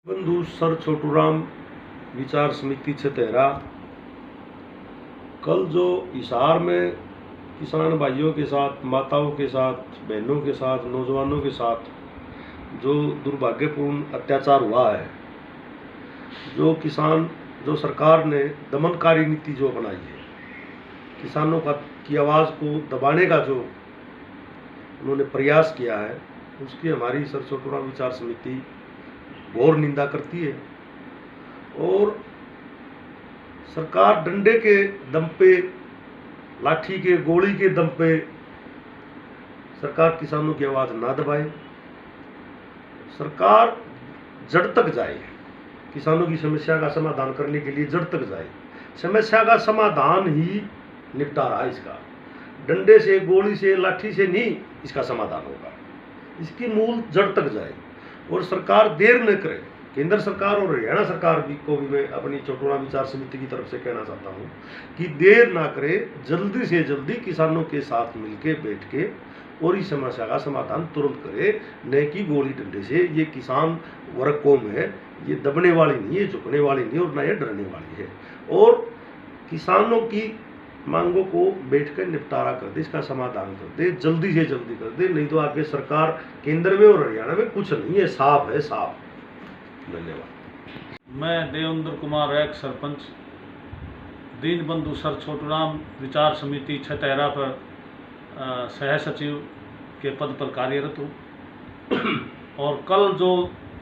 बंधु सर छोटूराम विचार समिति छतेरा कल जो हिसार में किसान भाइयों के साथ, माताओं के साथ, बहनों के साथ, नौजवानों के साथ जो दुर्भाग्यपूर्ण अत्याचार हुआ है, जो सरकार ने दमनकारी नीति जो अपनाई है, किसानों की आवाज़ को दबाने का जो उन्होंने प्रयास किया है, उसकी हमारी सर छोटूराम विचार समिति घोर निंदा करती है। और सरकार डंडे के दम पे, लाठी के, गोली के दम पे सरकार किसानों की आवाज़ ना दबाए, सरकार जड़ तक जाए, किसानों की समस्या का समाधान करने के लिए जड़ तक जाए। समस्या का समाधान ही निपटारा है इसका, डंडे से, गोली से, लाठी से नहीं इसका समाधान होगा। इसकी मूल जड़ तक जाए और सरकार देर न करे। केंद्र सरकार और हरियाणा सरकार को भी मैं अपनी छोटूराम विचार समिति की तरफ से कहना चाहता हूँ कि देर ना करे, जल्दी से जल्दी किसानों के साथ मिलके बैठ के और इस समस्या का समाधान तुरंत करे। न कि गोली डंडे से। ये किसान वर्ग कौम है, ये दबने वाली नहीं है, झुकने वाली नहीं और न ये डरने वाली है। और किसानों की मांगों को बैठकर निपटारा कर दे, इसका समाधान कर दे, जल्दी से जल्दी कर दे, नहीं तो आगे सरकार केंद्र में और हरियाणा में कुछ नहीं है, साफ है, साफ। धन्यवाद। मैं देवेंद्र कुमार, एक सरपंच, दीन बंधु सर छोटूराम विचार समिति छतेरा पर सह सचिव के पद पर कार्यरत हूँ। और कल जो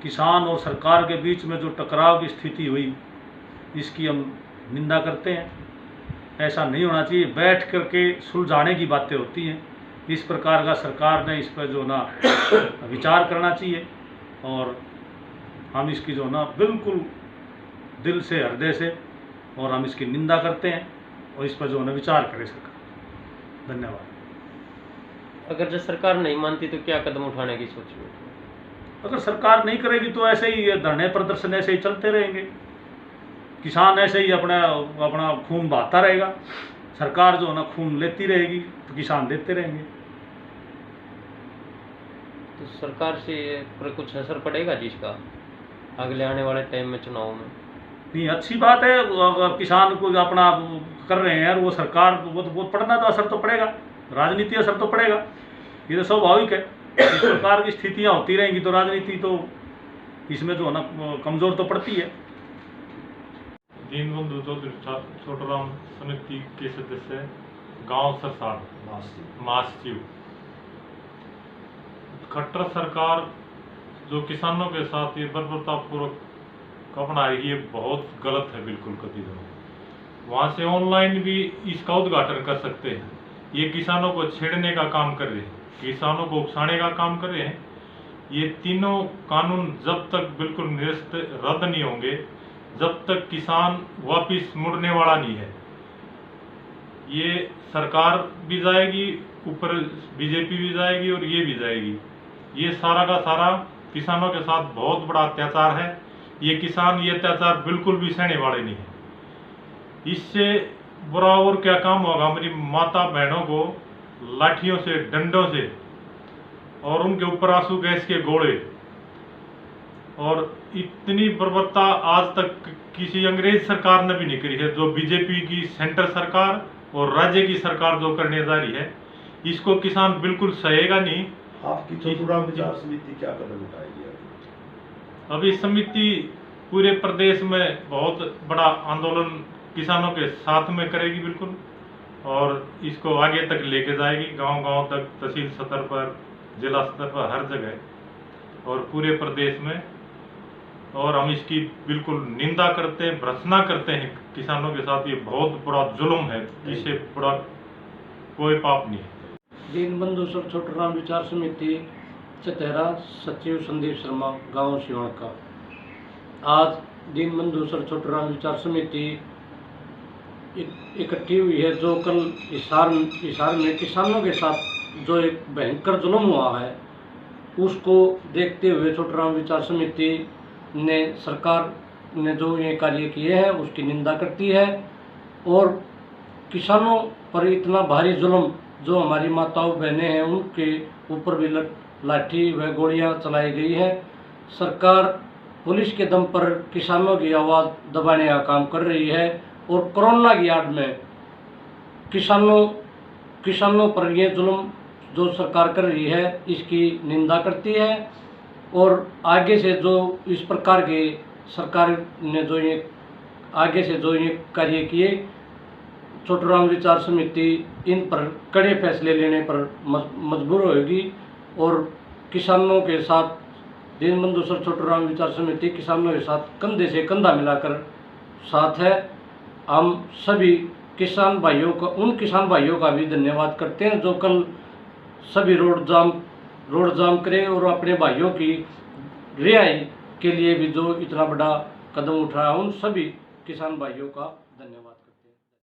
किसान और सरकार के बीच में जो टकराव की स्थिति हुई, इसकी हम निंदा करते हैं। ऐसा नहीं होना चाहिए, बैठ करके सुलझाने की बातें होती हैं। इस प्रकार का सरकार ने इस पर जो ना विचार करना चाहिए और हम इसकी जो ना बिल्कुल दिल से, हृदय से और हम इसकी निंदा करते हैं और इस पर जो ना विचार करे सरकार। धन्यवाद। अगर जो सरकार नहीं मानती तो क्या कदम उठाने की सोच रही है? अगर सरकार नहीं करेगी तो ऐसे ही धरने प्रदर्शन ऐसे ही चलते रहेंगे, किसान ऐसे ही अपना खून बहाता रहेगा, सरकार जो ना खून लेती रहेगी तो किसान देते रहेंगे। तो सरकार से पर कुछ असर पड़ेगा जिसका अगले आने वाले टाइम में, चुनाव में? नहीं, अच्छी बात है। अगर किसान को अपना कर रहे हैं और वो सरकार वो पड़ना तो असर तो पड़ेगा, राजनीति असर तो पड़ेगा, ये तो स्वाभाविक है। इस प्रकार की स्थितियाँ होती रहेंगी तो राजनीति तो इसमें जो है ना कमज़ोर तो पड़ती है। दीन बंधु चौधरी छोटूराम समिति के सदस्य, गांव सरसार, महासचिव। खट्टर सरकार जो किसानों के साथ ये बर्बरतापूर्वक अपना रही है, बहुत गलत है, बिल्कुल कतई नहीं। वहाँ से ऑनलाइन भी इसका उद्घाटन कर सकते हैं। ये किसानों को छेड़ने का काम कर रहे हैं, किसानों को उकसाने का काम कर रहे हैं। ये तीनों कानून जब तक बिल्कुल निरस्त रद्द नहीं होंगे, जब तक किसान वापिस मुड़ने वाला नहीं है। ये सरकार भी जाएगी, ऊपर बीजेपी भी जाएगी और ये भी जाएगी। ये सारा का सारा किसानों के साथ बहुत बड़ा अत्याचार है। ये किसान ये अत्याचार बिल्कुल भी सहने वाले नहीं है। इससे बुरा और क्या काम होगा? हमारी माता बहनों को लाठियों से, डंडों से और उनके ऊपर आंसू गैस के गोले, और इतनी बर्बरता आज तक किसी अंग्रेज सरकार ने भी नहीं करी है। जो बीजेपी की सेंटर सरकार और राज्य की सरकार जो करने जा रही है, इसको किसान बिल्कुल सहेगा नहीं। आपकी छोटूराम विचार समिति क्या कदम उठाएगी? अभी समिति पूरे प्रदेश में बहुत बड़ा आंदोलन किसानों के साथ में करेगी बिल्कुल, और इसको आगे तक लेके जाएगी, गांव-गांव तक, तहसील स्तर पर, जिला स्तर पर, हर जगह और पूरे प्रदेश में। और हम इसकी बिल्कुल निंदा करते हैं, भर्त्सना करते हैं किसानों के साथ। ये बहुत बड़ा जुल्म है, इससे बड़ा कोई पाप नहीं है। दीन बंधु सर छोटूराम विचार समिति छतेरा, सचिव संदीप शर्मा, गांव सिवाण का। आज दीन बंधु सर छोटूराम विचार समिति इकट्ठी हुई है, जो कल हिसार में किसानों के साथ जो एक भयंकर जुल्म हुआ है, उसको देखते हुए छोटूराम विचार समिति ने सरकार ने जो ये कार्य किए हैं उसकी निंदा करती है। और किसानों पर इतना भारी जुल्म जो हमारी माताओं बहनें हैं उनके ऊपर भी लाठी व गोलियां चलाई गई हैं। सरकार पुलिस के दम पर किसानों की आवाज़ दबाने का काम कर रही है और कोरोना की आड़ में किसानों पर ये जुल्म जो सरकार कर रही है इसकी निंदा करती है। और आगे से जो इस प्रकार के सरकार ने जो ये आगे से जो ये कार्य किए, छोटूराम विचार समिति इन पर कड़े फैसले लेने पर मजबूर होगी और किसानों के साथ दीनबंधु सर छोटूराम विचार समिति किसानों के साथ कंधे से कंधा मिलाकर साथ है। हम सभी किसान भाइयों का, उन किसान भाइयों का भी धन्यवाद करते हैं जो कल सभी रोड जाम करें और अपने भाइयों की रिहाई के लिए भी जो इतना बड़ा कदम उठाया, उन सभी किसान भाइयों का धन्यवाद।